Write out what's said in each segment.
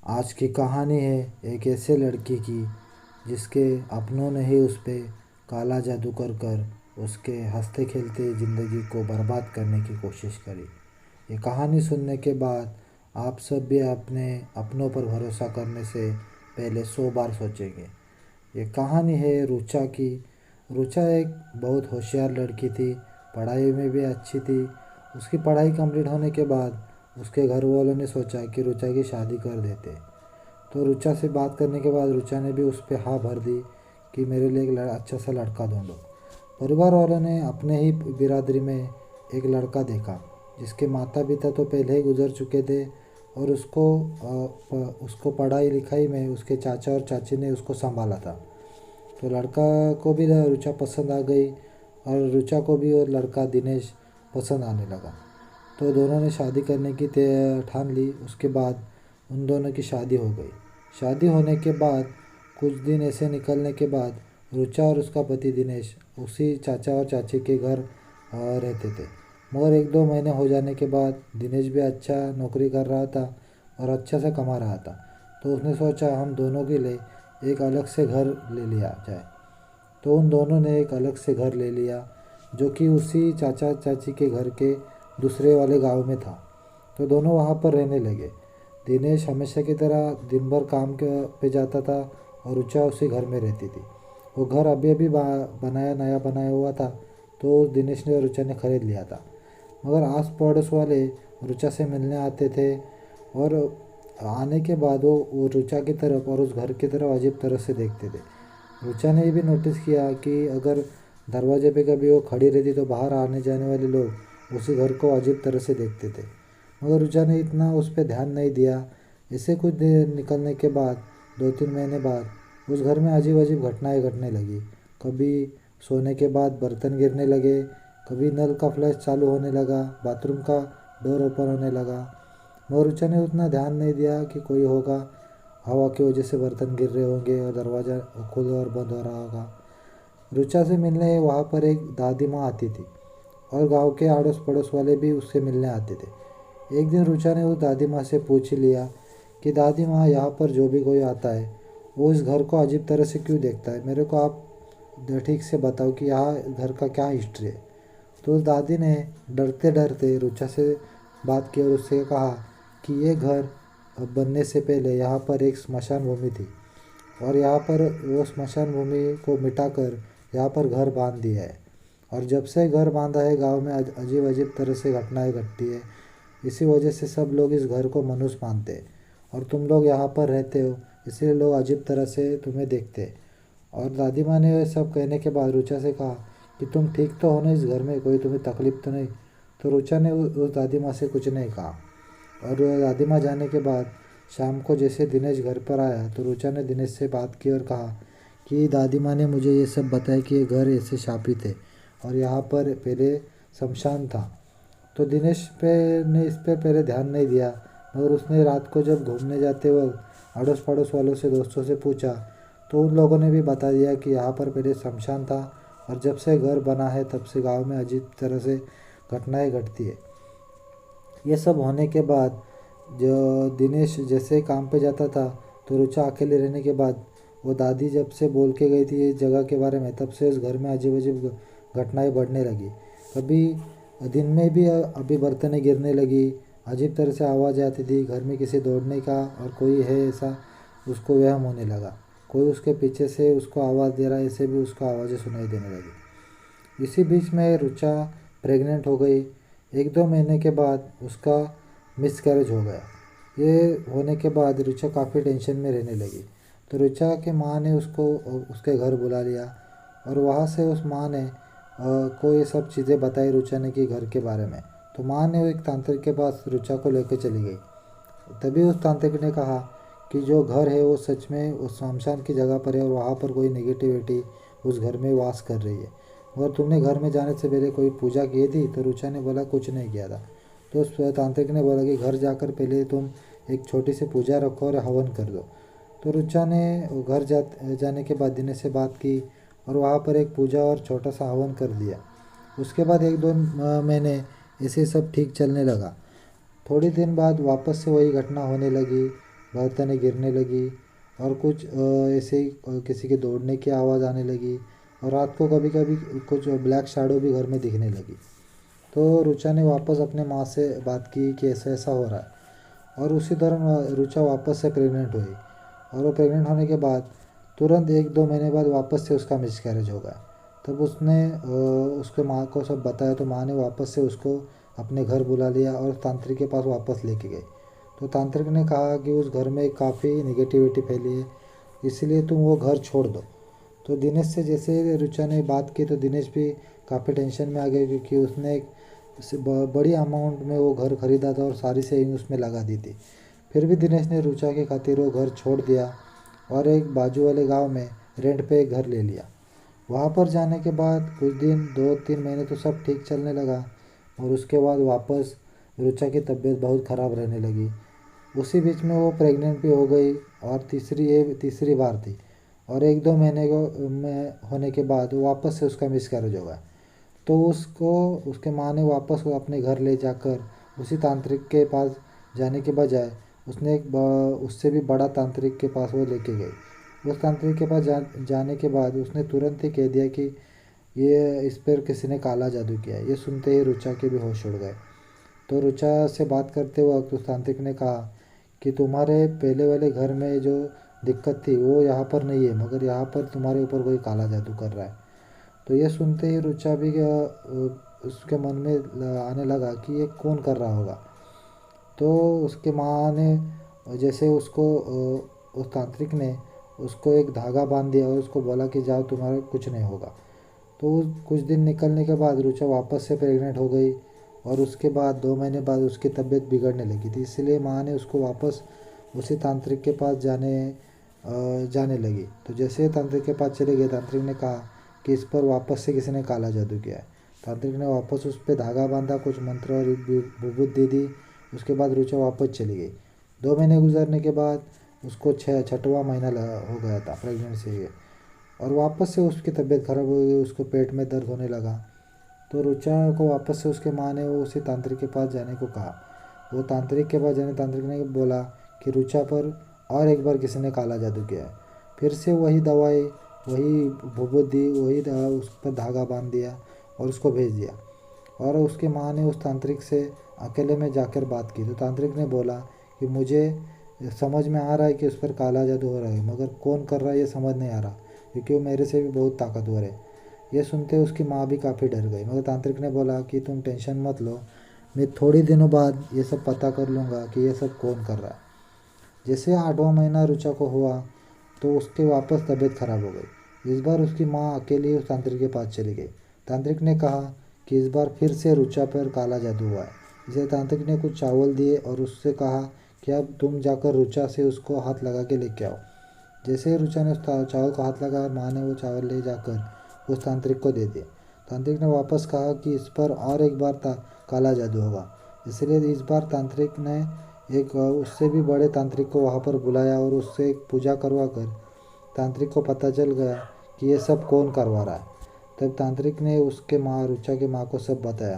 आज की कहानी है एक ऐसे लड़की की जिसके अपनों ने ही उस पे काला जादू कर कर उसके हंसते खेलते ज़िंदगी को बर्बाद करने की कोशिश करी। ये कहानी सुनने के बाद आप सब भी अपने अपनों पर भरोसा करने से पहले 100 बार सोचेंगे। ये कहानी है रुचा की। रुचा एक बहुत होशियार लड़की थी, पढ़ाई में भी अच्छी थी। उसकी पढ़ाई कंप्लीट होने के बाद उसके घर वालों ने सोचा कि रुचा की शादी कर देते। तो रुचा से बात करने के बाद रुचा ने भी उस पर हाँ भर दी कि मेरे लिए एक अच्छा सा लड़का ढूंढो। परिवार वालों ने अपने ही बिरादरी में एक लड़का देखा जिसके माता पिता तो पहले ही गुजर चुके थे और उसको पढ़ाई लिखाई में उसके चाचा और चाची ने उसको संभाला था। तो लड़का को भी रुचा पसंद आ गई और रुचा को भी वो लड़का दिनेश पसंद आने लगा। तो दोनों ने शादी करने की ठान ली। उसके बाद उन दोनों की शादी हो गई। शादी होने के बाद कुछ दिन ऐसे निकलने के बाद रुचा और उसका पति दिनेश उसी चाचा और चाची के घर रहते थे। मगर 1-2 महीने हो जाने के बाद दिनेश भी अच्छा नौकरी कर रहा था और अच्छा से कमा रहा था। तो उसने सोचा हम दोनों के लिए एक अलग से घर ले लिया जाए। तो उन दोनों ने एक अलग से घर ले लिया जो कि उसी चाचा चाची के घर के दूसरे वाले गांव में था। तो दोनों वहाँ पर रहने लगे। दिनेश हमेशा की तरह दिन भर काम के पे जाता था और रुचा उसी घर में रहती थी। वो घर अभी अभी नया बनाया हुआ था। तो दिनेश ने और रुचा ने खरीद लिया था। मगर आस पड़ोस वाले रुचा से मिलने आते थे और आने के बाद वो रुचा की तरफ और उस घर की तरफ अजीब तरह से देखते थे। रुचा ने ये भी नोटिस किया कि अगर दरवाजे पे कभी वो खड़ी रहती तो बाहर आने जाने वाले लोग उसी घर को अजीब तरह से देखते थे। मगर रुचा ने इतना उस पर ध्यान नहीं दिया। इससे कुछ दिन निकलने के बाद 2-3 महीने बाद उस घर में अजीब अजीब घटनाएं घटने लगी। कभी सोने के बाद बर्तन गिरने लगे, कभी नल का फ्लैश चालू होने लगा, बाथरूम का डोर ओपन होने लगा। मगर रुचा ने उतना ध्यान नहीं दिया कि कोई होगा, हवा की वजह से बर्तन गिर रहे होंगे और दरवाज़ा खुद और बंद हो रहा होगा। रुचा से मिलने वहाँ पर एक दादी माँ आती थी और गांव के आड़ोस पड़ोस वाले भी उससे मिलने आते थे। एक दिन रुचा ने उस दादी माँ से पूछ लिया कि दादी माँ, यहाँ पर जो भी कोई आता है वो इस घर को अजीब तरह से क्यों देखता है? मेरे को आप ठीक से बताओ कि यहाँ घर का क्या हिस्ट्री है। तो उस दादी ने डरते डरते रुचा से बात की और उससे कहा कि ये घर बनने से पहले यहाँ पर एक स्मशान भूमि थी और यहाँ पर वो स्मशान भूमि को मिटाकर यहाँ पर घर बांध दिया है। और जब से घर बांधा है गांव में अजीब अजीब तरह से घटनाएं घटती है। इसी वजह से सब लोग इस घर को मनुष्य मानते हैं और तुम लोग यहाँ पर रहते हो इसलिए लोग अजीब तरह से तुम्हें देखते हैं। और दादी माँ ने सब कहने के बाद रुचा से कहा कि तुम ठीक तो हो ना, इस घर में कोई तुम्हें तकलीफ तो नहीं? तो रुचा ने उस दादी माँ से कुछ नहीं कहा। और दादी माँ जाने के बाद शाम को जैसे दिनेश घर पर आया तो रुचा ने दिनेश से बात की और कहा कि दादी माँ ने मुझे ये सब बताया कि ये घर ऐसे शापित है और यहाँ पर पहले शमशान था। तो दिनेश पे ने इस पे पहले ध्यान नहीं दिया, मगर उसने रात को जब घूमने जाते वक्त अड़ोस पड़ोस वालों से दोस्तों से पूछा तो उन लोगों ने भी बता दिया कि यहाँ पर पहले शमशान था और जब से घर बना है तब से गांव में अजीब तरह से घटनाएं घटती है। ये सब होने के बाद जो दिनेश जैसे काम पे जाता था तो रुचा अकेले रहने के बाद वो दादी जब से बोल के गई थी इस जगह के बारे में, तब से उस घर में अजीब अजीब घटनाएं बढ़ने लगी। कभी दिन में भी अभी बर्तनें गिरने लगी, अजीब तरह से आवाज़ आती थी, घर में किसी दौड़ने का और कोई है ऐसा उसको वहम होने लगा। कोई उसके पीछे से उसको आवाज़ दे रहा है, ऐसे भी उसको आवाज़ें सुनाई देने लगी। इसी बीच में रुचा प्रेग्नेंट हो गई। 1-2 महीने के बाद उसका मिसकैरेज हो गया। ये होने के बाद रुचा काफ़ी टेंशन में रहने लगी। तो रुचा के माँ ने उसको उसके घर बुला लिया और वहाँ से उस माँ ने को ये सब चीज़ें बताई रुचा ने कि घर के बारे में। तो माँ ने एक तांत्रिक के पास रुचा को लेकर चली गई। तभी उस तांत्रिक ने कहा कि जो घर है वो सच में उस शमशान की जगह पर है और वहाँ पर कोई नेगेटिविटी उस घर में वास कर रही है। मगर तुमने घर में जाने से पहले कोई पूजा की थी? तो रुचा ने बोला कुछ नहीं किया था। तो उस तांत्रिक ने बोला कि घर जाकर पहले तुम एक छोटी सी पूजा रखो और हवन कर दो। तो रुचा ने घर जाने के बाद दिनेश से बात की और वहाँ पर एक पूजा और छोटा सा हवन कर दिया। उसके बाद 1-2 महीने ऐसे सब ठीक चलने लगा। थोड़ी दिन बाद वापस से वही घटना होने लगी। बर्तनें गिरने लगी और कुछ ऐसे ही किसी के दौड़ने की आवाज़ आने लगी। और रात को कभी कभी कुछ ब्लैक शैडो भी घर में दिखने लगी। तो रुचा ने वापस अपने माँ से बात की कि ऐसा ऐसा हो रहा है। और उसी दौरान रुचा वापस से प्रेग्नेंट हुई। और वो प्रेग्नेंट होने के बाद तुरंत 1-2 महीने बाद वापस से उसका मिसकैरेज हो गया। तब उसने उसके माँ को सब बताया, तो माँ ने वापस से उसको अपने घर बुला लिया और तांत्रिक के पास वापस लेके गई। तो तांत्रिक ने कहा कि उस घर में काफ़ी निगेटिविटी फैली है, इसलिए तुम वो घर छोड़ दो। तो दिनेश से जैसे रुचा ने बात की तो दिनेश भी काफ़ी टेंशन में आ गया, क्योंकि उसने एक बड़ी अमाउंट में वो घर खरीदा था और सारी सेविंग उसमें लगा दी थी। फिर भी दिनेश ने रुचा की खातिर वो घर छोड़ दिया और एक बाजू वाले गांव में रेंट पे एक घर ले लिया। वहाँ पर जाने के बाद कुछ दिन 2-3 महीने तो सब ठीक चलने लगा। और उसके बाद वापस रुचा की तबीयत बहुत ख़राब रहने लगी। उसी बीच में वो प्रेग्नेंट भी हो गई और तीसरी बार थी। और 1-2 महीने को में होने के बाद वापस से उसका मिसकैरेज हो गया। तो उसको उसके माँ ने वापस वो अपने घर ले जाकर उसी तांत्रिक के पास जाने के बजाय उसने उससे भी बड़ा तांत्रिक के पास वो लेके गई। उस तांत्रिक के पास जाने के बाद उसने तुरंत ही कह दिया कि ये इस पर किसी ने काला जादू किया है। ये सुनते ही रुचा के भी होश उड़ गए। तो रुचा से बात करते वक्त उस तांत्रिक ने कहा कि तुम्हारे पहले वाले घर में जो दिक्कत थी वो यहाँ पर नहीं है, मगर यहाँ पर तुम्हारे ऊपर कोई काला जादू कर रहा है। तो ये सुनते ही रुचा भी उसके मन में आने लगा कि ये कौन कर रहा होगा। तो उसके माँ ने जैसे उसको उस तांत्रिक ने उसको एक धागा बांध दिया और उसको बोला कि जाओ, तुम्हारा कुछ नहीं होगा। तो कुछ दिन निकलने के बाद रुचा वापस से प्रेग्नेंट हो गई। और उसके बाद 2 महीने बाद उसकी तबीयत बिगड़ने लगी थी, इसलिए माँ ने उसको वापस उसी तांत्रिक के पास जाने लगी। तो जैसे ही तांत्रिक के पास चले गए, तांत्रिक ने कहा कि इस पर वापस से किसी ने काला जादू किया है। तांत्रिक ने वापस उस पर धागा बांधा, कुछ मंत्र और विभूत दे दी। उसके बाद रुचा वापस चली गई। 2 महीने गुजरने के बाद उसको 6वां महीना हो गया था प्रेगनेंसी के। और वापस से उसकी तबीयत खराब हो गई, उसको पेट में दर्द होने लगा। तो रुचा को वापस से उसके माँ ने वो उसी तांत्रिक के पास जाने को कहा। वो तांत्रिक के पास जाने तांत्रिक ने बोला कि रुचा पर और एक बार किसी ने काला जादू किया है। फिर से वही दवाई, वही भूबुत दी, उस पर धागा बांध दिया और उसको भेज दिया। और उसके माँ ने उस तांत्रिक से अकेले में जाकर बात की। तो तांत्रिक ने बोला कि मुझे समझ में आ रहा है कि उस पर काला जादू हो रहा है, मगर कौन कर रहा है ये समझ नहीं आ रहा, क्योंकि वो मेरे से भी बहुत ताकतवर है। ये सुनते उसकी माँ भी काफ़ी डर गई, मगर तांत्रिक ने बोला कि तुम टेंशन मत लो, मैं थोड़ी दिनों बाद ये सब पता कर लूँगा कि ये सब कौन कर रहा है। जैसे 8वां महीना रुचा को हुआ तो उसके वापस तबीयत खराब हो गई। इस बार उसकी माँ अकेली उस तांत्रिक के पास चली गई। तांत्रिक ने कहा कि इस बार फिर से रुचा पर काला जादू हुआ है। इसे तांत्रिक ने कुछ चावल दिए और उससे कहा कि अब तुम जाकर रुचा से उसको हाथ लगा के लेके आओ। जैसे ही रुचा ने उस चावल को हाथ लगाया, माँ ने वो चावल ले जाकर उस तांत्रिक को दे दिए। तांत्रिक ने वापस कहा कि इस पर और एक बार काला जादू होगा। इसलिए इस बार तांत्रिक ने एक उससे भी बड़े तांत्रिक को वहाँ पर बुलाया और उससे एक पूजा करवा कर तांत्रिक को पता चल गया कि ये सब कौन करवा रहा है। तब तांत्रिक ने उसके माँ रुचा के माँ को सब बताया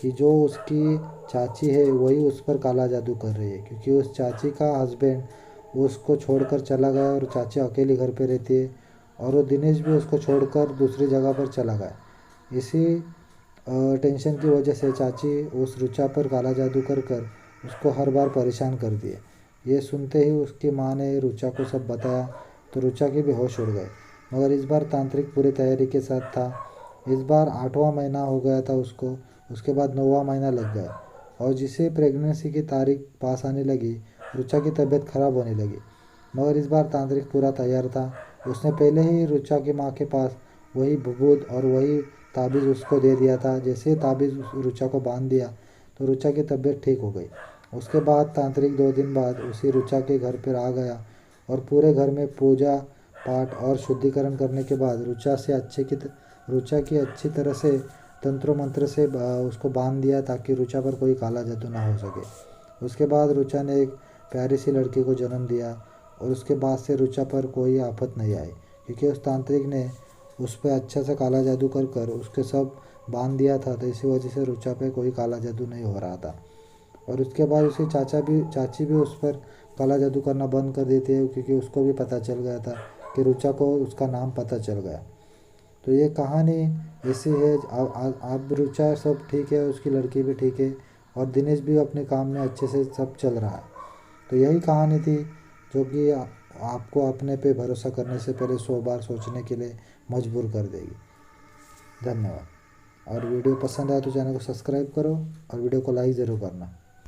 कि जो उसकी चाची है वही उस पर काला जादू कर रही है, क्योंकि उस चाची का हस्बैंड उसको छोड़कर चला गया और चाची अकेली घर पे रहती है। और वो दिनेश भी उसको छोड़कर दूसरी जगह पर चला गया। इसी टेंशन की वजह से चाची उस रुचा पर काला जादू कर कर उसको हर बार परेशान कर दिए। ये सुनते ही उसकी माँ ने रुचा को सब बताया तो रुचा के भी होश उड़ गए। मगर इस बार तांत्रिक पूरी तैयारी के साथ था। इस बार 8वां महीना हो गया था उसको। उसके बाद 9वां महीना लग गया और जिसे प्रेगनेंसी की तारीख पास आने लगी, रुचा की तबीयत खराब होने लगी। मगर इस बार तांत्रिक पूरा तैयार था। उसने पहले ही रुचा की माँ के पास वही भभूत और वही ताबीज़ उसको दे दिया था। जैसे ही ताबीज़ रुचा को बांध दिया तो रुचा की तबीयत ठीक हो गई। उसके बाद तांत्रिक 2 दिन बाद उसी रुचा के घर पर आ गया और पूरे घर में पूजा पाठ और शुद्धिकरण करने के बाद रुचा की अच्छी तरह से तंत्र मंत्र से उसको बांध दिया, ताकि रुचा पर कोई काला जादू ना हो सके। उसके बाद रुचा ने एक प्यारी सी लड़की को जन्म दिया और उसके बाद से रुचा पर कोई आफत नहीं आई, क्योंकि उस तांत्रिक ने उस पर अच्छा सा काला जादू कर कर उसके सब बांध दिया था। तो इसी वजह से रुचा पे कोई काला जादू नहीं हो रहा था। और उसके बाद उसकी चाची भी उस पर काला जादू करना बंद कर देती है, क्योंकि उसको भी पता चल गया था कि रुचा को उसका नाम पता चल गया। तो ये कहानी ऐसी है। अब रुचा सब ठीक है, उसकी लड़की भी ठीक है, और दिनेश भी अपने काम में अच्छे से सब चल रहा है। तो यही कहानी थी, जो कि आपको अपने पे भरोसा करने से पहले 100 बार सोचने के लिए मजबूर कर देगी। धन्यवाद। और वीडियो पसंद आए तो चैनल को सब्सक्राइब करो और वीडियो को लाइक ज़रूर करना।